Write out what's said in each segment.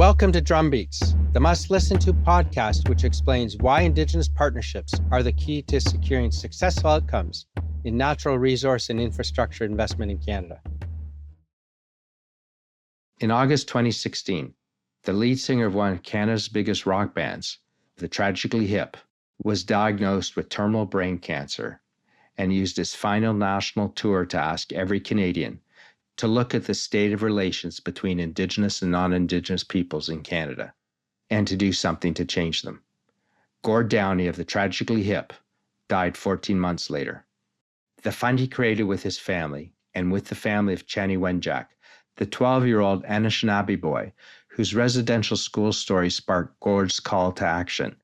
Welcome to Drumbeats, the must-listen-to podcast which explains why Indigenous partnerships are the key to securing successful outcomes in natural resource and infrastructure investment in Canada. In August 2016, the lead singer of one of Canada's biggest rock bands, the Tragically Hip, was diagnosed with terminal brain cancer and used his final national tour to ask every Canadian to look at the state of relations between Indigenous and non-Indigenous peoples in Canada and to do something to change them. Gord Downie of the Tragically Hip died 14 months later. The fund he created with his family and with the family of Chanie Wenjack, the 12-year-old Anishinaabe boy whose residential school story sparked Gord's call to action,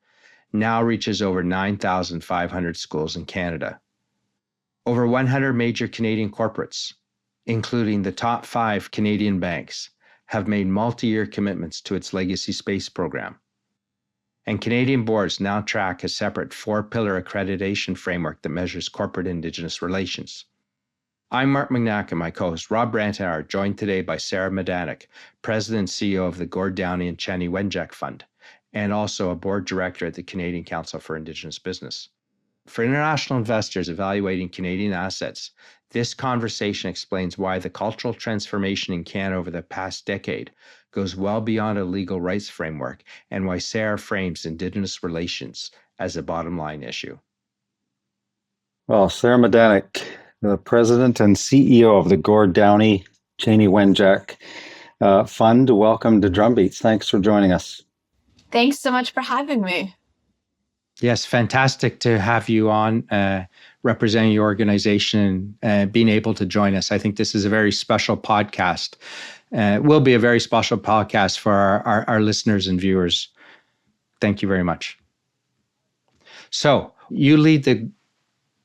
now reaches over 9,500 schools in Canada. Over 100 major Canadian corporates, including the top 5 Canadian banks, have made multi-year commitments to its legacy space program. And Canadian boards now track a separate 4-pillar accreditation framework that measures corporate Indigenous relations. I'm Mark Magnacca, and my co-host Rob Brant and I are joined today by Sarah Midanik, President and CEO of the Gord Downie and Chanie Wenjack Fund, and also a board director at the Canadian Council for Indigenous Business. For international investors evaluating Canadian assets, this conversation explains why the cultural transformation in Canada over the past decade goes well beyond a legal rights framework and why Sarah frames Indigenous relations as a bottom line issue. Well, Sarah Midanik, the President and CEO of the Gord Downie Chanie Wenjack Fund, welcome to Drumbeats. Thanks for joining us. Thanks so much for having me. Yes, fantastic to have you on representing your organization and being able to join us. I think this is a very special podcast. It will be a very special podcast for our listeners and viewers. Thank you very much. So you lead the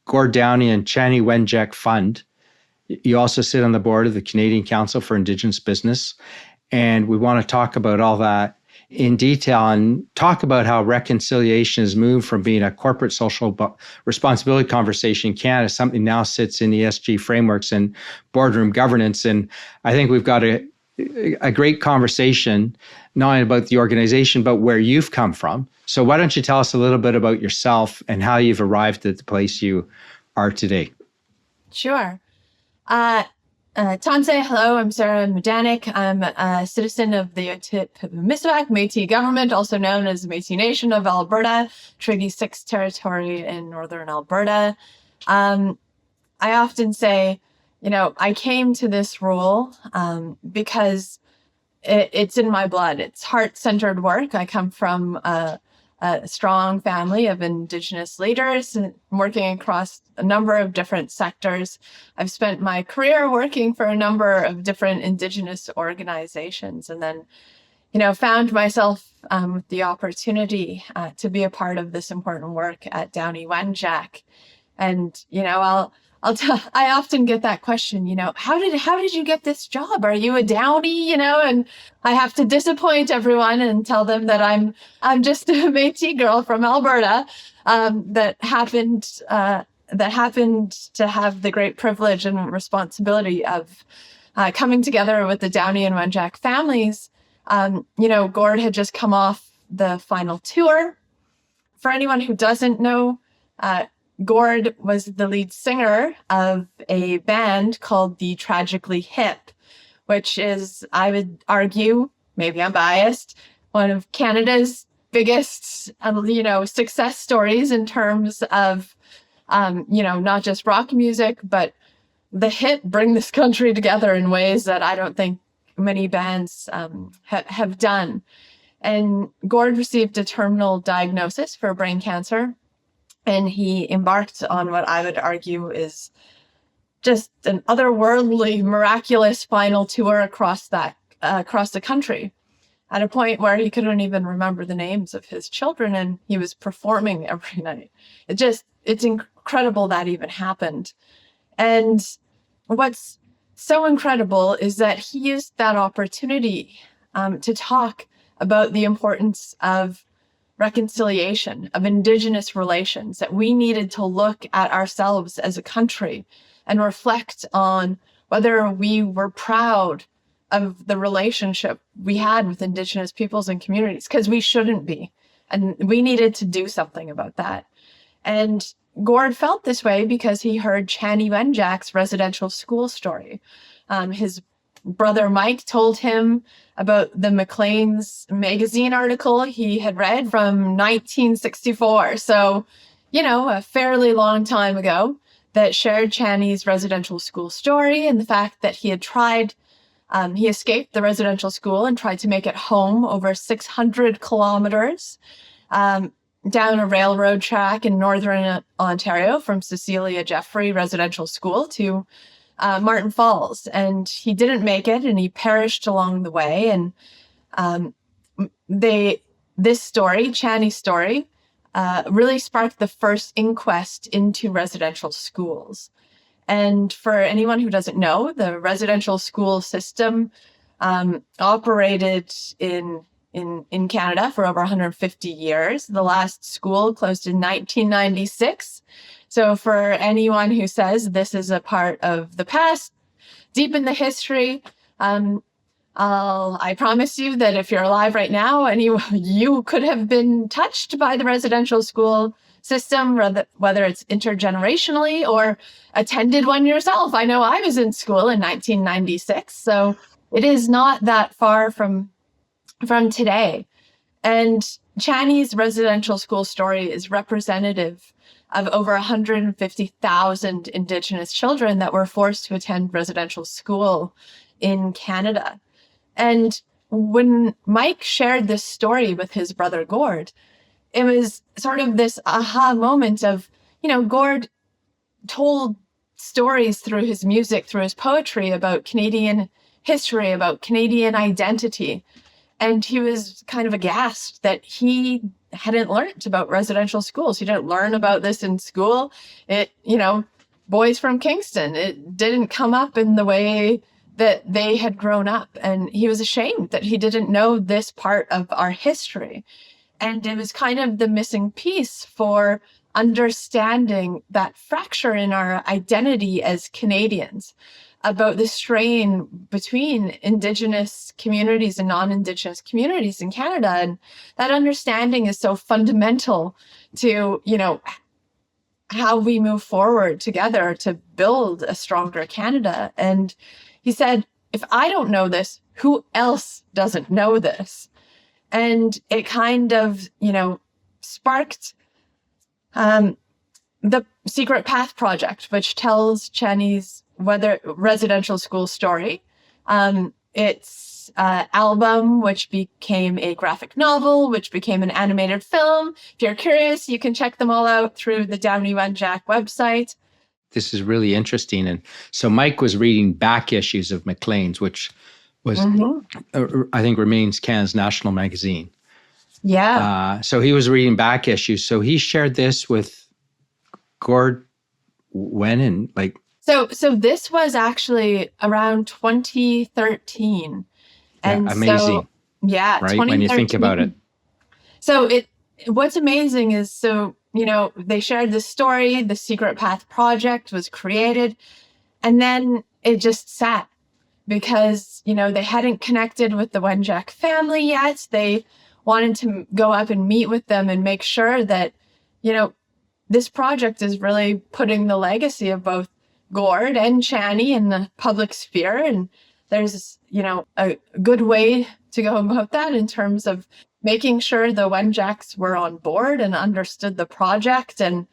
Gord Downie and Chanie Wenjack Fund. You also sit on the board of the Canadian Council for Indigenous Business. And we want to talk about all that in detail and talk about how reconciliation has moved from being a corporate social responsibility conversation in Canada, something now sits in ESG frameworks and boardroom governance. And I think we've got a great conversation, not only about the organization, but where you've come from. So why don't you tell us a little bit about yourself and how you've arrived at the place you are today? Sure. Tanse, hello, I'm Sarah Midanik. I'm a citizen of the Midanik Métis government, also known as the Métis Nation of Alberta, Treaty 6 territory in northern Alberta. I often say, I came to this role because it's in my blood. It's heart-centered work. I come from a strong family of Indigenous leaders and working across a number of different sectors. I've spent my career working for a number of different Indigenous organizations and then, found myself with the opportunity to be a part of this important work at Chanie Wenjack. And, I often get that question, how did you get this job? Are you a Downie? And I have to disappoint everyone and tell them that I'm just a Métis girl from Alberta that happened to have the great privilege and responsibility of coming together with the Downie and Wenjack families. Gord had just come off the final tour. For anyone who doesn't know, Gord was the lead singer of a band called the Tragically Hip, which is, I would argue, maybe I'm biased, one of Canada's biggest, success stories in terms of, not just rock music, but the hip bring this country together in ways that I don't think many bands have done. And Gord received a terminal diagnosis for brain cancer. And he embarked on what I would argue is just an otherworldly, miraculous final tour across the country, at a point where he couldn't even remember the names of his children, and he was performing every night. It's incredible that even happened. And what's so incredible is that he used that opportunity to talk about the importance of reconciliation, of Indigenous relations, that we needed to look at ourselves as a country and reflect on whether we were proud of the relationship we had with Indigenous peoples and communities, because we shouldn't be. And we needed to do something about that. And Gord felt this way because he heard Chanie Wenjack's residential school story. His brother Mike told him about the Maclean's magazine article he had read from 1964. So, a fairly long time ago, that shared Chanie's residential school story and the fact that he had tried, he escaped the residential school and tried to make it home over 600 kilometers down a railroad track in northern Ontario from Cecilia Jeffrey Residential School to Martin Falls. And he didn't make it, and he perished along the way. And this story, Chanie's story, really sparked the first inquest into residential schools. And for anyone who doesn't know, the residential school system operated in Canada for over 150 years. The last school closed in 1996. So for anyone who says this is a part of the past, deep in the history, I promise you that if you're alive right now and you could have been touched by the residential school system, whether it's intergenerationally or attended one yourself. I know I was in school in 1996, so it is not that far from today. And Chanie's residential school story is representative of over 150,000 Indigenous children that were forced to attend residential school in Canada. And when Mike shared this story with his brother Gord, it was sort of this aha moment of, Gord told stories through his music, through his poetry about Canadian history, about Canadian identity. And he was kind of aghast that he hadn't learned about residential schools. He didn't learn about this in school. Boys from Kingston, it didn't come up in the way that they had grown up. And he was ashamed that he didn't know this part of our history. And it was kind of the missing piece for understanding that fracture in our identity as Canadians, about the strain between Indigenous communities and non-Indigenous communities in Canada. And that understanding is so fundamental to, how we move forward together to build a stronger Canada. And he said, if I don't know this, who else doesn't know this? And it kind of, sparked the Secret Path Project, which tells Chanie's residential school story. It's album, which became a graphic novel, which became an animated film. If you're curious, you can check them all out through the Chanie Wenjack website. This is really interesting. And so Mike was reading back issues of Maclean's, which was, I think, remains Canada's national magazine. Yeah. So he was reading back issues. So he shared this with Gord when and like. So this was actually around 2013. And amazing. So, yeah. Right. When you think about it. So what's amazing is, they shared this story, the Secret Path Project was created, and then it just sat because, they hadn't connected with the Wenjack family yet. They wanted to go up and meet with them and make sure that, this project is really putting the legacy of both Gord and Chanie in the public sphere. And there's, a good way to go about that in terms of making sure the Wenjacks were on board and understood the project. And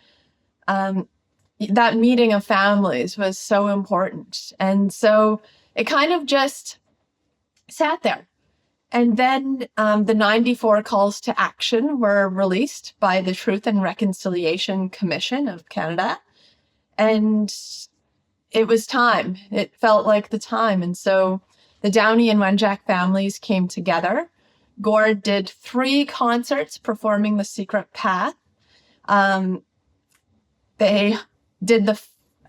that meeting of families was so important. And so it kind of just sat there. And then the 94 calls to action were released by the Truth and Reconciliation Commission of Canada. And it was time. It felt like the time. And so the Downie and Wenjack families came together. Gord did 3 concerts performing The Secret Path. They did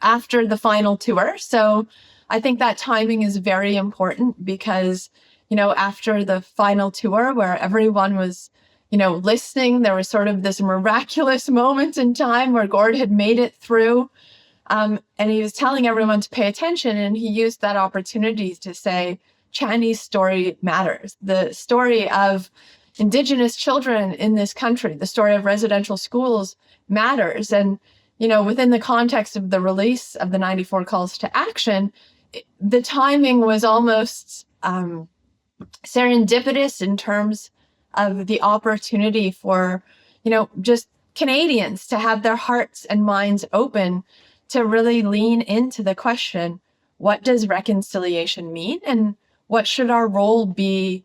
after the final tour. So I think that timing is very important because, after the final tour where everyone was, listening, there was sort of this miraculous moment in time where Gord had made it through. And he was telling everyone to pay attention, and he used that opportunity to say, Chanie's story matters. The story of Indigenous children in this country, the story of residential schools matters. And, within the context of the release of the 94 calls to action, the timing was almost serendipitous in terms of the opportunity for, just Canadians to have their hearts and minds open to really lean into the question, what does reconciliation mean? And what should our role be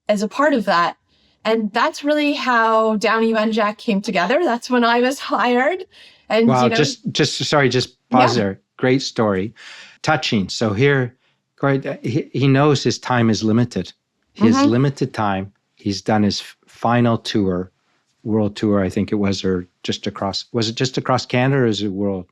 as a part of that? And that's really how Chanie Wenjack came together. That's when I was hired. And wow, just pause there. Great story. Touching. So here, he knows his time is limited. His limited time. He's done his final tour, world tour, I think it was, or just across Canada, or is it world?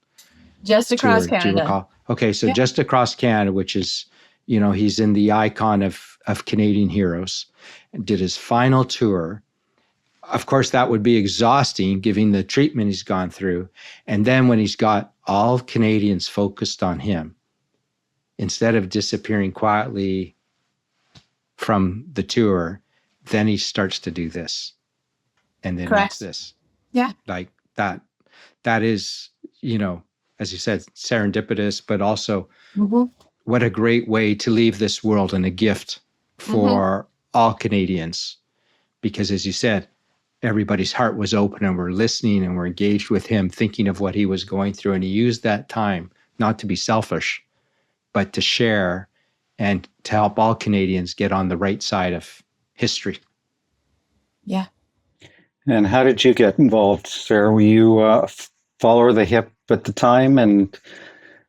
Just across tour, Canada. Do you recall? Okay, so just across Canada, which is, he's in the icon of Canadian heroes, and did his final tour. Of course, that would be exhausting, given the treatment he's gone through. And then when he's got all of Canadians focused on him, instead of disappearing quietly from the tour, then he starts to do this. And then it's this. Yeah. Like that is, as you said, serendipitous, but also what a great way to leave this world and a gift for all Canadians. Because as you said, everybody's heart was open and we're listening and we're engaged with him, thinking of what he was going through. And he used that time not to be selfish, but to share and to help all Canadians get on the right side of history. Yeah. And how did you get involved, Sarah? Were you follower of the hip at the time and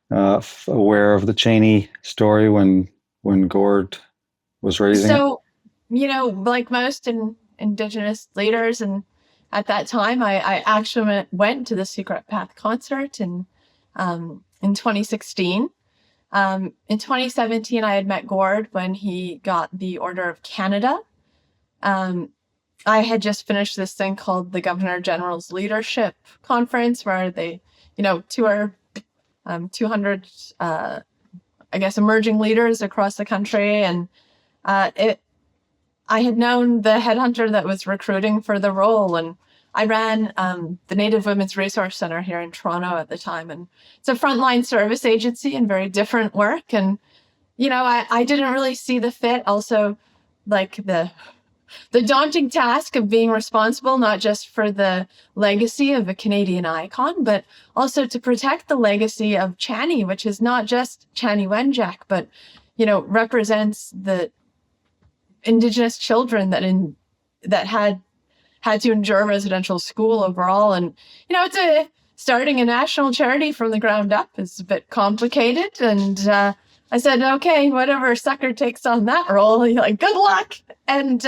aware of the Chanie story when Gord was raising it? So, like most Indigenous leaders, and at that time, I actually went to the Secret Path concert in 2016. In 2017, I had met Gord when he got the Order of Canada. I had just finished this thing called the Governor General's Leadership Conference, where they, tour 200, emerging leaders across the country. And I had known the headhunter that was recruiting for the role, and I ran the Native Women's Resource Center here in Toronto at the time. And it's a frontline service agency and very different work. And, I didn't really see the fit. Also, like the daunting task of being responsible, not just for the legacy of a Canadian icon, but also to protect the legacy of Chanie, which is not just Chanie Wenjack, but, represents the Indigenous children that had to endure residential school overall. And, starting a national charity from the ground up is a bit complicated. And I said, okay, whatever sucker takes on that role, good luck. And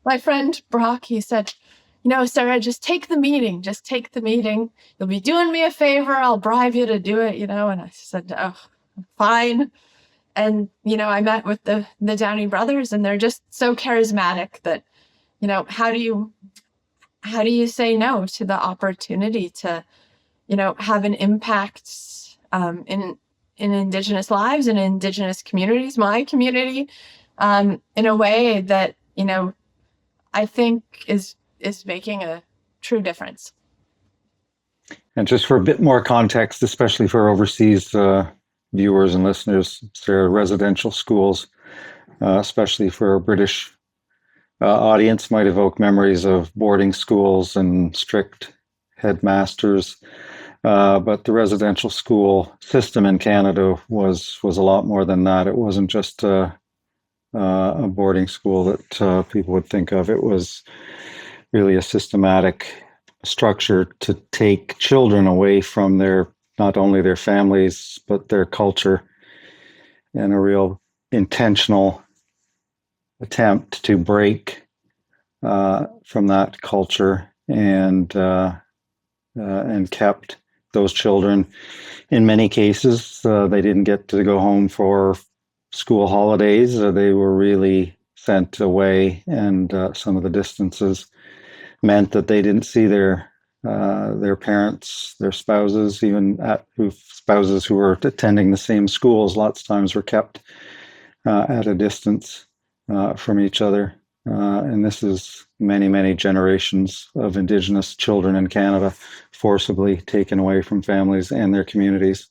my friend Brock, he said, Sarah, just take the meeting. Just take the meeting. You'll be doing me a favor. I'll bribe you to do it, And I said, oh, fine. And, I met with the Downie brothers, and they're just so charismatic that, how do you say no to the opportunity to, have an impact in Indigenous lives and Indigenous communities, my community, in a way that, I think is making a true difference. And just for a bit more context, especially for overseas viewers and listeners, there are residential schools, especially for a British audience, might evoke memories of boarding schools and strict headmasters. But the residential school system in Canada was a lot more than that. It wasn't just a boarding school that people would think of. It was really a systematic structure to take children away from not only their families, but their culture, and a real intentional attempt to break from that culture and kept those children. In many cases, they didn't get to go home for school holidays. They were really sent away, and some of the distances meant that they didn't see their parents, their spouses, even spouses who were attending the same schools. Lots of times were kept at a distance from each other. And this is many, many generations of Indigenous children in Canada forcibly taken away from families and their communities.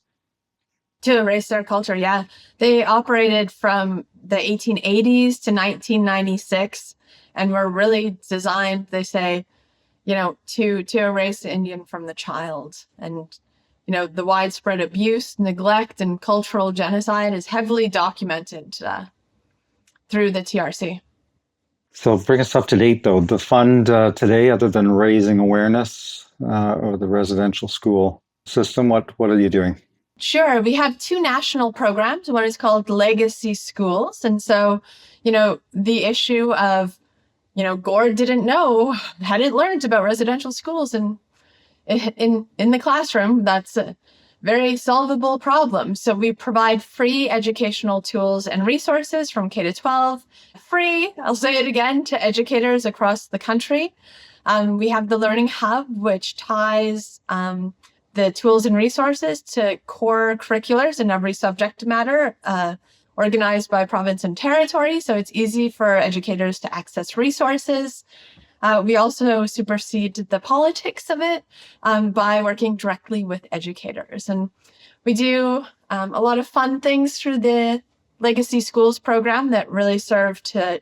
To erase their culture, yeah. They operated from the 1880s to 1996 and were really designed, they say, to erase the Indian from the child. And, the widespread abuse, neglect, and cultural genocide is heavily documented through the TRC. So bring us up to date, though. The fund today, other than raising awareness of the residential school system, what are you doing? Sure. We have two national programs. One is called Legacy Schools. And so, the issue of, Gord hadn't learned about residential schools in the classroom. That's a very solvable problem. So we provide free educational tools and resources from K to 12, free, I'll say it again, to educators across the country. We have the Learning Hub, which ties the tools and resources to core curriculars in every subject matter, organized by province and territory. So it's easy for educators to access resources. We also supersede the politics of it by working directly with educators. And we do a lot of fun things through the Legacy Schools program that really serve to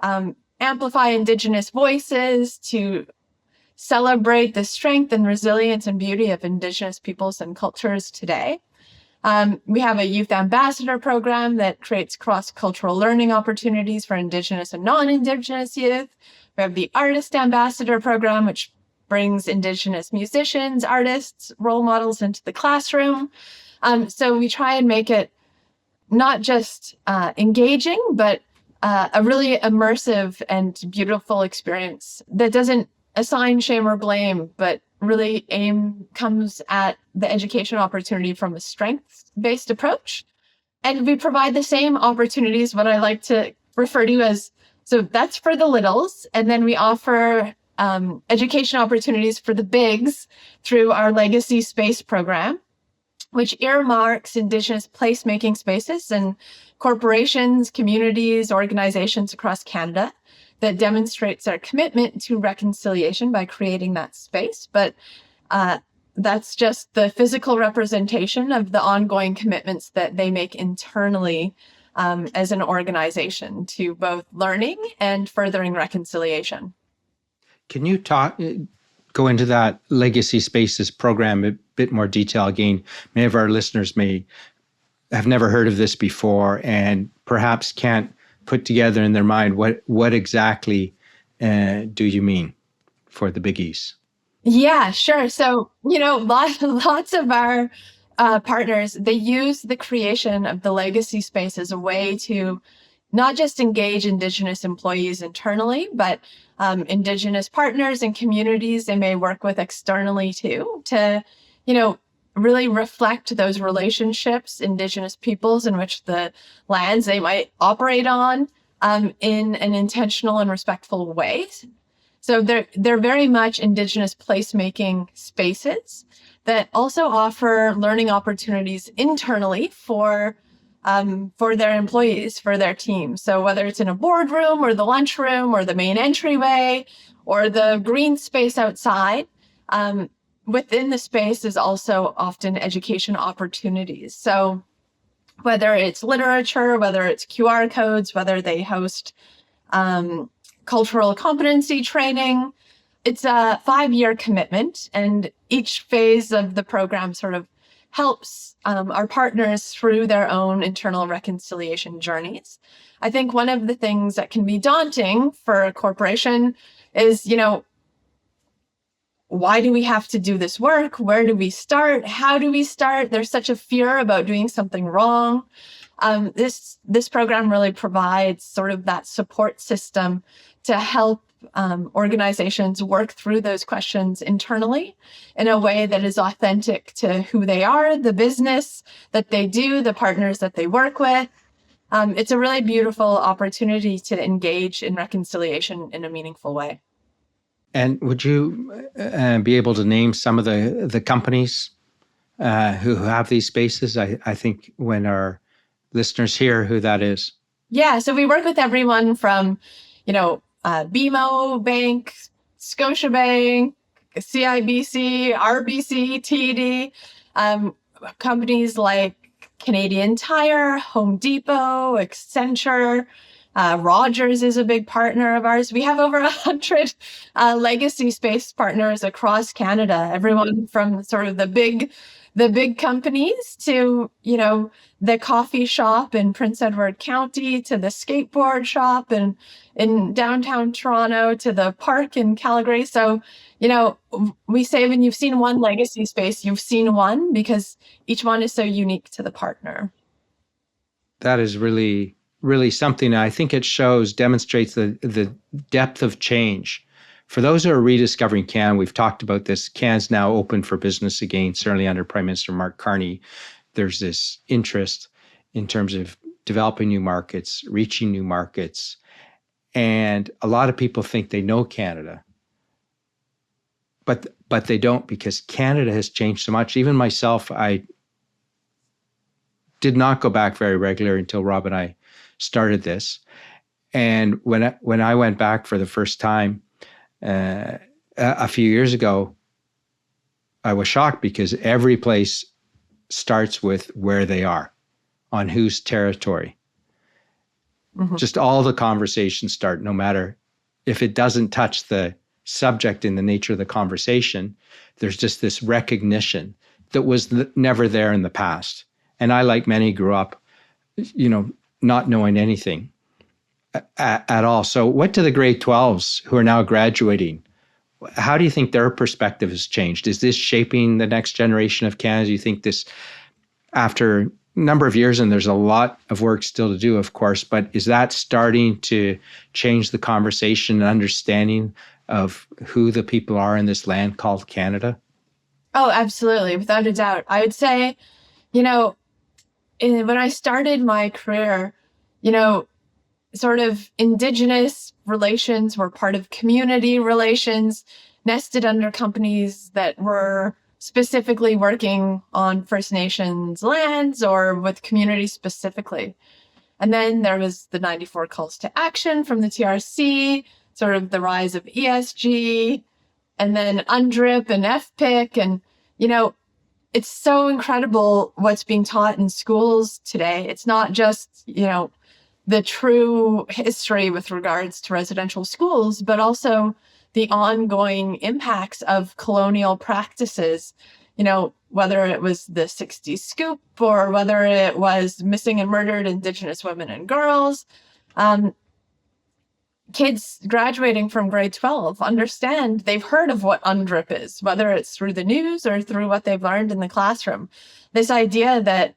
amplify Indigenous voices, to celebrate the strength and resilience and beauty of Indigenous peoples and cultures today. We have a youth ambassador program that creates cross-cultural learning opportunities for Indigenous and non-Indigenous youth. We have the Artist Ambassador program, which brings Indigenous musicians, artists, role models into the classroom. So we try and make it not just engaging, but a really immersive and beautiful experience that doesn't assign shame or blame, but really comes at the education opportunity from a strengths-based approach. And we provide the same opportunities, what I like to refer to as, so that's for the littles. And then we offer education opportunities for the bigs through our Legacy Space program, which earmarks Indigenous placemaking spaces and corporations, communities, organizations across Canada that demonstrates our commitment to reconciliation by creating that space. But that's just the physical representation of the ongoing commitments that they make internally as an organization to both learning and furthering reconciliation. Can you go into that Legacy Spaces program a bit more detail? Again, many of our listeners may have never heard of this before and perhaps can't put together in their mind what exactly do you mean for the biggies? Yeah, sure. So, lots of our partners, they use the creation of the Legacy Space as a way to not just engage Indigenous employees internally, but Indigenous partners and communities they may work with externally too, to, really reflect those relationships, Indigenous peoples in which the lands they might operate on in an intentional and respectful way. So they're very much Indigenous placemaking spaces that also offer learning opportunities internally for their employees, for their team. So whether it's in a boardroom or the lunchroom or the main entryway or the green space outside, within the space is also often education opportunities. So whether it's literature, whether it's QR codes, whether they host cultural competency training, it's a 5-year commitment. And each phase of the program sort of helps our partners through their own internal reconciliation journeys. I think one of the things that can be daunting for a corporation is, why do we have to do this work? Where do we start? How do we start? There's such a fear about doing something wrong. This program really provides sort of that support system to help organizations work through those questions internally in a way that is authentic to who they are, the business that they do, the partners that they work with. It's a really beautiful opportunity to engage in reconciliation in a meaningful way. And would you be able to name some of the companies who have these spaces? I think when our listeners hear who that is. Yeah, so we work with everyone from, BMO Bank, Scotiabank, CIBC, RBC, TD, companies like Canadian Tire, Home Depot, Accenture. Rogers is a big partner of ours. We have over 100 legacy space partners across Canada. Everyone from sort of the big companies to the coffee shop in Prince Edward County, to the skateboard shop in downtown Toronto, to the park in Calgary. So we say when you've seen one legacy space, you've seen one, because each one is so unique to the partner. That is really, really something. I think it demonstrates the depth of change. For those who are rediscovering Canada, we've talked about this. Canada's now open for business again, certainly under Prime Minister Mark Carney. There's this interest in terms of developing new markets, reaching new markets. And a lot of people think they know Canada, but they don't, because Canada has changed so much. Even myself, I did not go back very regularly until Rob and I started this. And when I went back for the first time a few years ago, I was shocked, because every place starts with where they are, on whose territory. Mm-hmm. Just all the conversations start, no matter if it doesn't touch the subject in the nature of the conversation. There's just this recognition that was never there in the past. And I, like many, grew up, not knowing anything at all. So what do the grade 12s who are now graduating, how do you think their perspective has changed? Is this shaping the next generation of Canada? Do you think this, after a number of years, and there's a lot of work still to do, of course, but is that starting to change the conversation and understanding of who the people are in this land called Canada? Oh, absolutely. Without a doubt. I would say, when I started my career, sort of Indigenous relations were part of community relations, nested under companies that were specifically working on First Nations lands or with communities specifically. And then there was the 94 calls to action from the TRC, sort of the rise of ESG, and then UNDRIP and FPIC. And, it's so incredible what's being taught in schools today. It's not just, the true history with regards to residential schools, but also the ongoing impacts of colonial practices, whether it was the 60s scoop or whether it was missing and murdered Indigenous women and girls. Kids graduating from grade 12 understand, they've heard of what UNDRIP is, whether it's through the news or through what they've learned in the classroom. This idea that,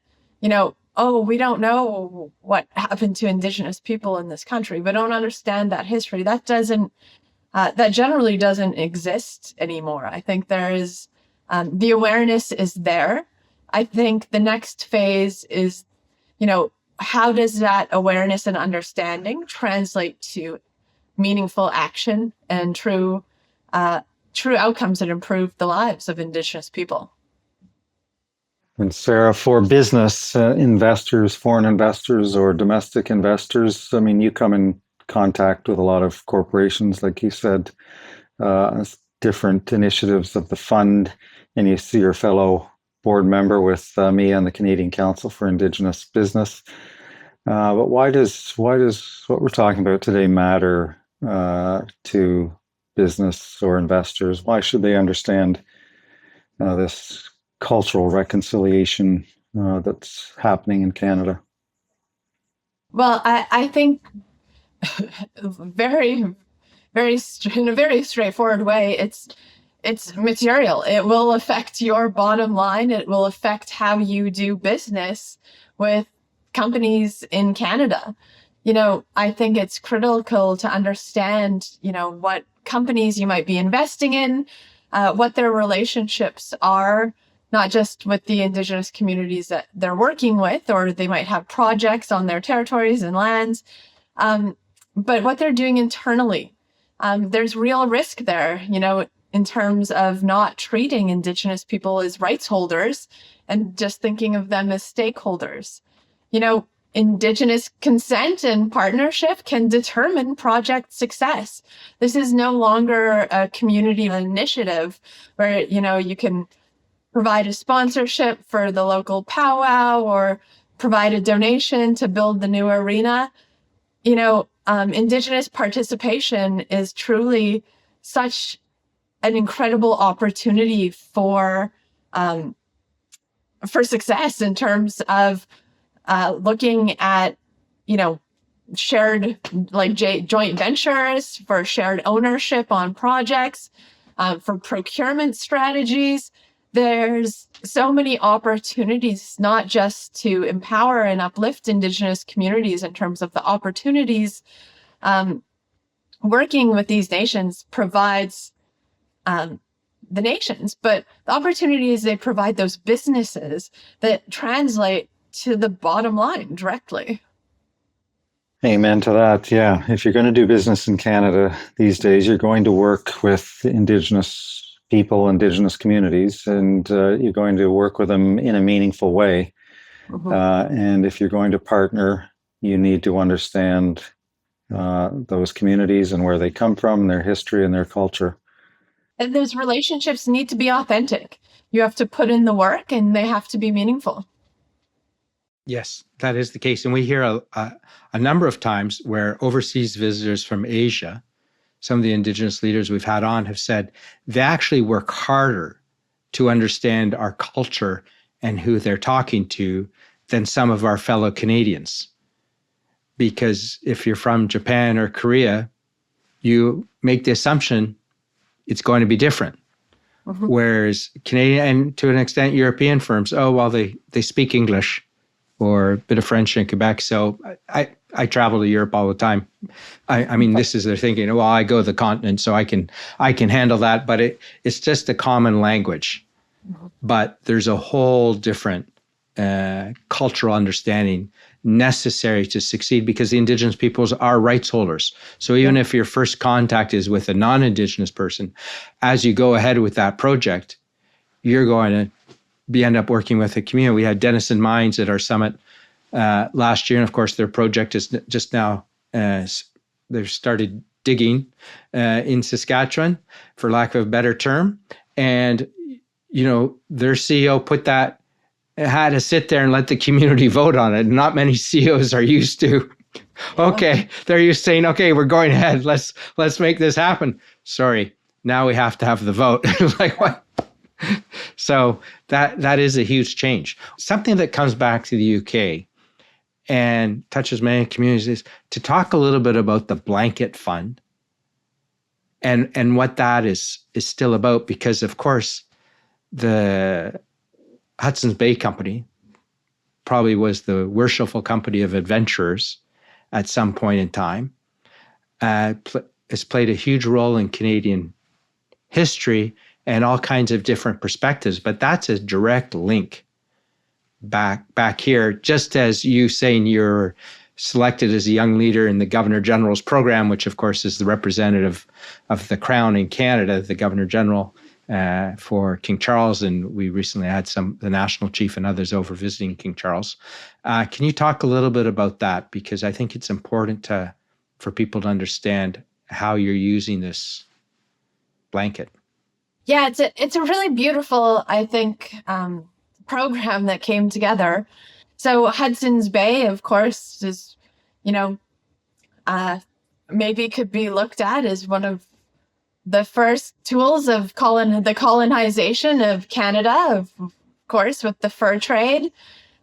we don't know what happened to Indigenous people in this country. We don't understand that history. That generally doesn't exist anymore. I think there is, the awareness is there. I think the next phase is, how does that awareness and understanding translate to meaningful action and true outcomes that improve the lives of Indigenous people? And Sarah, for business investors, foreign investors or domestic investors, I mean, you come in contact with a lot of corporations, like you said, different initiatives of the fund, and you see your fellow board member with me on the Canadian Council for Indigenous Business. But why does what we're talking about today matter to business or investors? Why should they understand this cultural reconciliation that's happening in Canada? Well, I think very, very, in a very straightforward way, it's material. It will affect your bottom line. It will affect how you do business with companies in Canada. I think it's critical to understand, what companies you might be investing in, what their relationships are, not just with the Indigenous communities that they're working with, or they might have projects on their territories and lands, but what they're doing internally. There's real risk there, in terms of not treating Indigenous people as rights holders and just thinking of them as stakeholders. Indigenous consent and partnership can determine project success. This is no longer a community initiative where, you can provide a sponsorship for the local powwow or provide a donation to build the new arena. Indigenous participation is truly such an incredible opportunity for success in terms of looking at, shared joint ventures, for shared ownership on projects, for procurement strategies. There's so many opportunities, not just to empower and uplift Indigenous communities in terms of the opportunities. Working with these nations provides the nations, but the opportunities they provide those businesses that translate to the bottom line directly. Amen to that. Yeah. If you're going to do business in Canada these days, you're going to work with Indigenous people, Indigenous communities, and you're going to work with them in a meaningful way. And if you're going to partner, you need to understand those communities and where they come from, their history and their culture. And those relationships need to be authentic. You have to put in the work and they have to be meaningful. Yes, that is the case. And we hear a number of times where overseas visitors from Asia, some of the Indigenous leaders we've had on have said they actually work harder to understand our culture and who they're talking to than some of our fellow Canadians. Because if you're from Japan or Korea, you make the assumption it's going to be different. Whereas Canadian and to an extent European firms, they speak English or a bit of French in Quebec. So I travel to Europe all the time. I mean, this is their thinking. Well, I go to the continent, so I can handle that. But it's just a common language. But there's a whole different cultural understanding necessary to succeed because the Indigenous peoples are rights holders. So even if your first contact is with a non-Indigenous person, as you go ahead with that project, you're going to end up working with a community. We had Denison Mines at our summit last year, and of course their project is just now, they've started digging in Saskatchewan, for lack of a better term, and their CEO had to sit there and let the community vote on it. Not many CEOs are used to, they're used to saying, okay, we're going ahead, let's make this happen. Sorry, now we have to have the vote. Like what? So that is a huge change. Something that comes back to the UK and touches many communities is to talk a little bit about the blanket fund and what that is still about, because of course the Hudson's Bay Company probably was the worshipful company of adventurers at some point in time, has played a huge role in Canadian history and all kinds of different perspectives. But that's a direct link back here, just as you saying you're selected as a young leader in the Governor General's program, which of course is the representative of the Crown in Canada, the Governor General for King Charles, and we recently had the national chief and others over visiting King Charles. Can you talk a little bit about that? Because I think it's important for people to understand how you're using this blanket. Yeah, it's a really beautiful, I think, program that came together. So Hudson's Bay, of course, is, maybe could be looked at as one of the first tools of the colonization of Canada, of course, with the fur trade.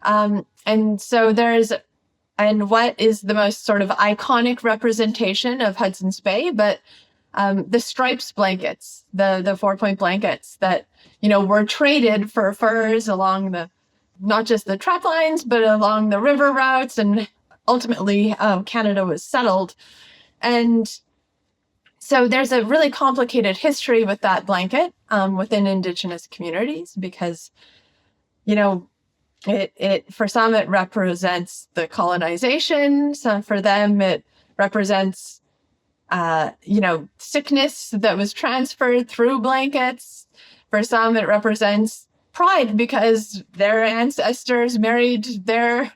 And so what is the most sort of iconic representation of Hudson's Bay, but the stripes blankets, the 4-point blankets that, were traded for furs along not just the trap lines, but along the river routes. And ultimately, Canada was settled. And so there's a really complicated history with that blanket within Indigenous communities because, for some, it represents the colonization. So for them, it represents sickness that was transferred through blankets. For some, it represents pride because their ancestors married their,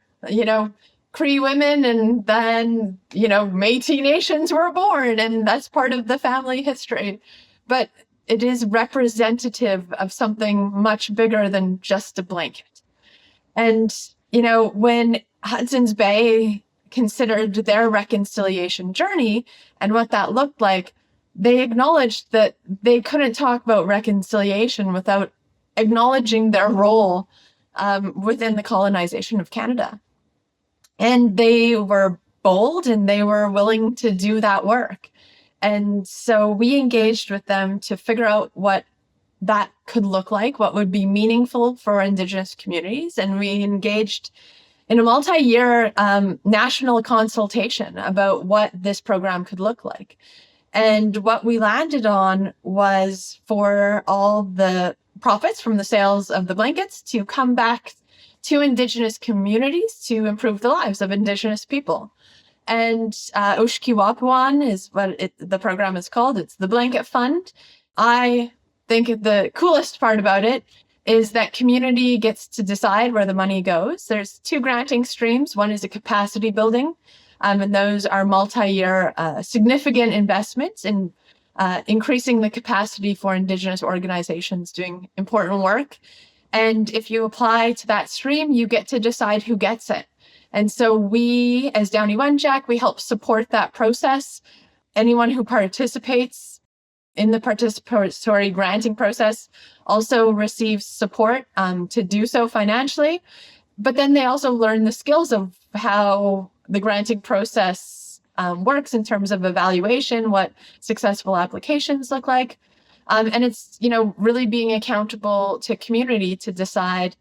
Cree women, and then, Métis nations were born, and that's part of the family history. But it is representative of something much bigger than just a blanket. And, when Hudson's Bay considered their reconciliation journey and what that looked like, they acknowledged that they couldn't talk about reconciliation without acknowledging their role within the colonization of Canada. And they were bold and they were willing to do that work. And so we engaged with them to figure out what that could look like, what would be meaningful for Indigenous communities. And we engaged in a multi-year national consultation about what this program could look like. And what we landed on was for all the profits from the sales of the blankets to come back to Indigenous communities to improve the lives of Indigenous people. And Oshki Wupoowane is what the program is called. It's the Blanket Fund. I think the coolest part about it is that community gets to decide where the money goes. There's 2 granting streams. One is a capacity building, and those are multi-year significant investments in increasing the capacity for Indigenous organizations doing important work. And if you apply to that stream, you get to decide who gets it. And so we, as Chanie Wenjack, we help support that process. Anyone who participates in the participatory granting process also receives support to do so financially. But then they also learn the skills of how the granting process works in terms of evaluation, what successful applications look like. And it's, really being accountable to community to decide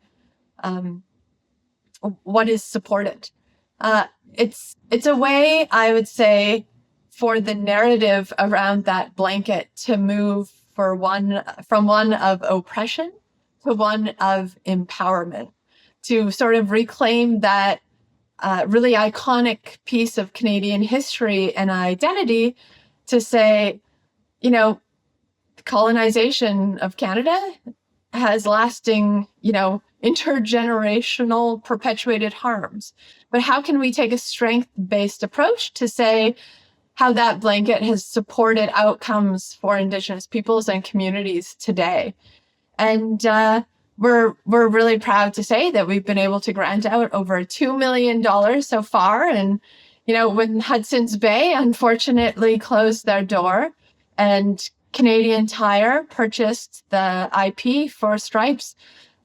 what is supported. It's a way, I would say, for the narrative around that blanket to move from one of oppression to one of empowerment, to sort of reclaim that really iconic piece of Canadian history and identity, to say, colonization of Canada has lasting, intergenerational perpetuated harms. But how can we take a strength-based approach to say how that blanket has supported outcomes for Indigenous peoples and communities today? And we're really proud to say that we've been able to grant out over $2 million so far. And, when Hudson's Bay unfortunately closed their door and Canadian Tire purchased the IP for Stripes,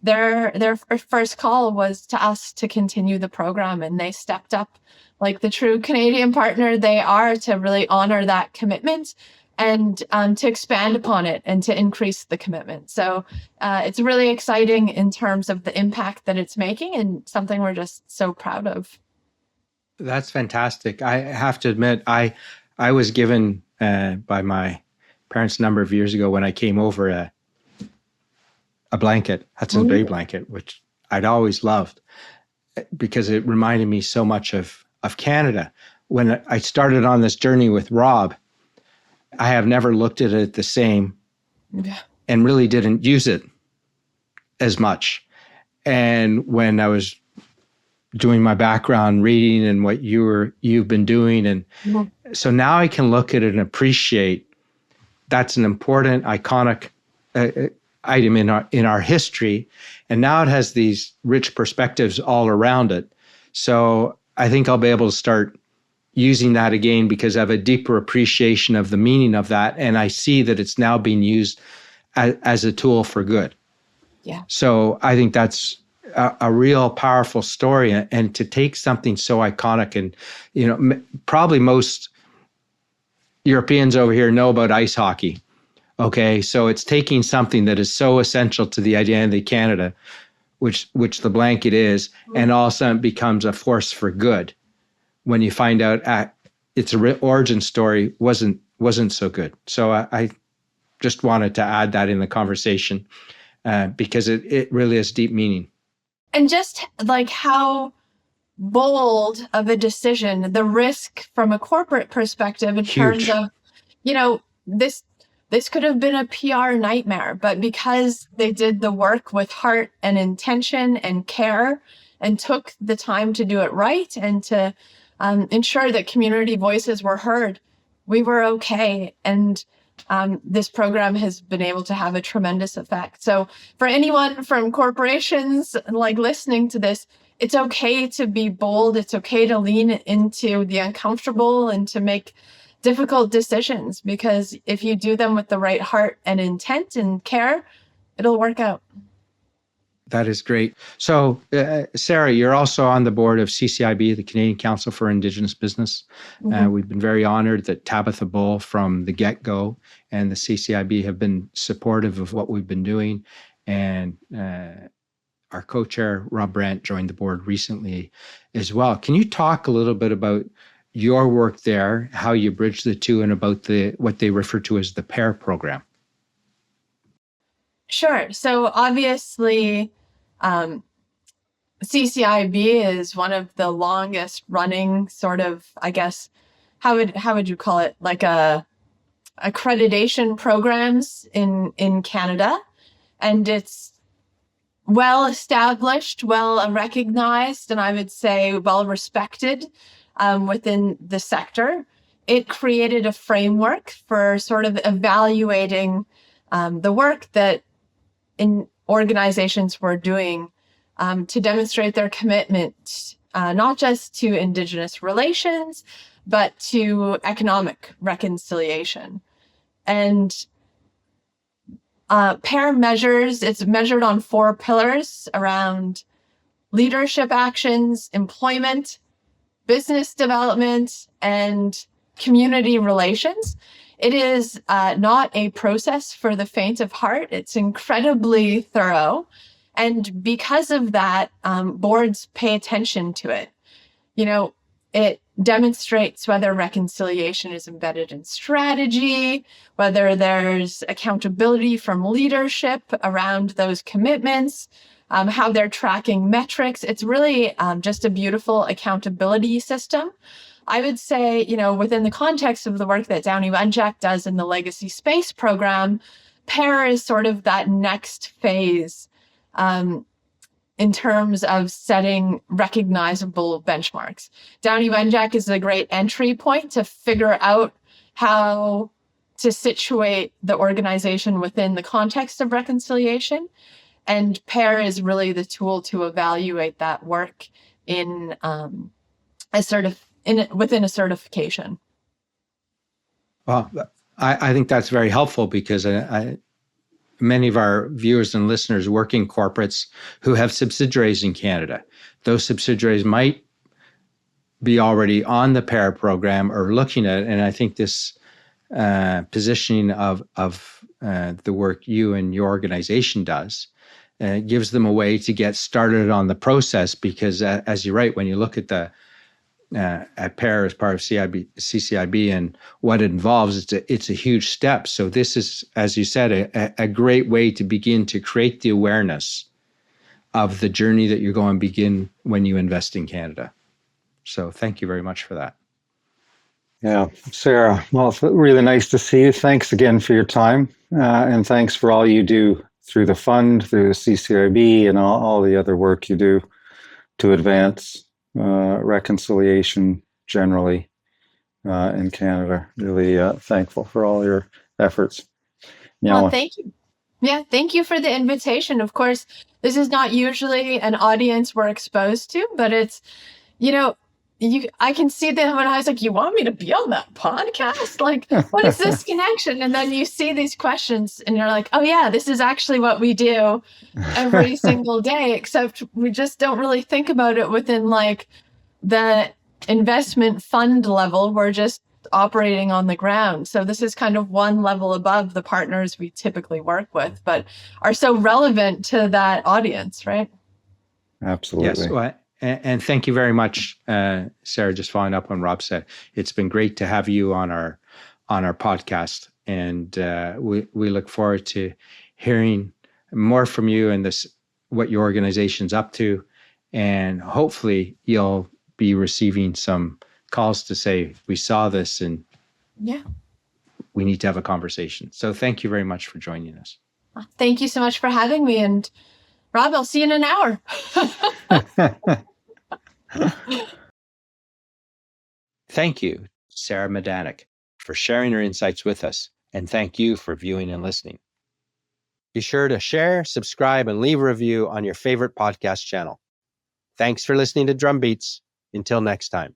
their first call was to us to continue the program, and they stepped up like the true Canadian partner they are to really honor that commitment and to expand upon it and to increase the commitment. So it's really exciting in terms of the impact that it's making, and something we're just so proud of. That's fantastic. I have to admit, I was given by my parents a number of years ago when I came over a blanket, Hudson's Bay blanket, which I'd always loved because it reminded me so much of Canada. When I started on this journey with Rob, I have never looked at it the same and really didn't use it as much. And when I was doing my background reading and what you've been doing, and so now I can look at it and appreciate that's an important, iconic item in our history, and now it has these rich perspectives all around it. So I think I'll be able to start using that again because I have a deeper appreciation of the meaning of that, and I see that it's now being used as a tool for good. Yeah. So I think that's a real powerful story, and to take something so iconic, and probably most Europeans over here know about ice hockey. Okay, so it's taking something that is so essential to the identity of Canada, which the blanket is, and all of a sudden it becomes a force for good. When you find out its origin story wasn't so good. So I just wanted to add that in the conversation because it really has deep meaning. And just like how bold of a decision, the risk from a corporate perspective in terms of, this could have been a PR nightmare, but because they did the work with heart and intention and care and took the time to do it right and to ensure that community voices were heard, we were okay. And this program has been able to have a tremendous effect. So for anyone from corporations like listening to this, it's okay to be bold. It's okay to lean into the uncomfortable and to make difficult decisions, because if you do them with the right heart and intent and care, it'll work out. That is great. So, Sarah, you're also on the board of CCIB, the Canadian Council for Indigenous Business. Mm-hmm. We've been very honored that Tabitha Bull from the get-go and the CCIB have been supportive of what we've been doing. And our co-chair, Rob Brant, joined the board recently as well. Can you talk a little bit about your work there, how you bridge the two, and about what they refer to as the PAIR program? Sure. So obviously, CCIB is one of the longest running sort of, I guess, how would you call it, like accreditation programs in Canada, and it's well established, well recognized, and I would say well respected within the sector. It created a framework for sort of evaluating the work that organizations were doing to demonstrate their commitment, not just to Indigenous relations, but to economic reconciliation. And PAIR measures, it's measured on 4 pillars around leadership actions, employment, business development, and community relations. It is not a process for the faint of heart. It's incredibly thorough. And because of that, boards pay attention to it. You know, it demonstrates whether reconciliation is embedded in strategy, whether there's accountability from leadership around those commitments, how they're tracking metrics. It's really just a beautiful accountability system. I would say, you know, within the context of the work that Chanie Wenjack does in the Legacy Space program, PAIR is sort of that next phase in terms of setting recognizable benchmarks. Chanie Wenjack is a great entry point to figure out how to situate the organization within the context of reconciliation. And PAIR is really the tool to evaluate that work in within a certification. Well, I think that's very helpful because many of our viewers and listeners work in corporates who have subsidiaries in Canada. Those subsidiaries might be already on the PAIR program or looking at it. And I think this positioning of the work you and your organization does gives them a way to get started on the process, because as you're right, when you look at at PAIR as part of CCIB and what it involves, it's a huge step. So this is, as you said, a great way to begin to create the awareness of the journey that you're going to begin when you invest in Canada. So thank you very much for that. Yeah, Sarah, well, it's really nice to see you. Thanks again for your time, and thanks for all you do through the fund, through the CCIB, and all the other work you do to advance reconciliation generally in Canada. Really thankful for all your efforts. Well, thank you. Yeah, thank you for the invitation. Of course, this is not usually an audience we're exposed to, but it's, you know, I can see them when I was like, you want me to be on that podcast? Like, what is this connection? And then you see these questions and you're like, oh yeah, this is actually what we do every single day, except we just don't really think about it within like the investment fund level. We're just operating on the ground. So this is kind of one level above the partners we typically work with, but are so relevant to that audience, right? Absolutely. Yes. Well, and thank you very much, Sarah. Just following up on Rob said, it's been great to have you on our podcast, and we look forward to hearing more from you and what your organization's up to, and hopefully you'll be receiving some calls to say we saw this and we need to have a conversation. So thank you very much for joining us. Thank you so much for having me, and Rob, I'll see you in an hour. Thank you, Sarah Midanik, for sharing her insights with us, and thank you for viewing and listening. Be sure to share, subscribe, and leave a review on your favorite podcast channel. Thanks for listening to Drumbeats. Until next time.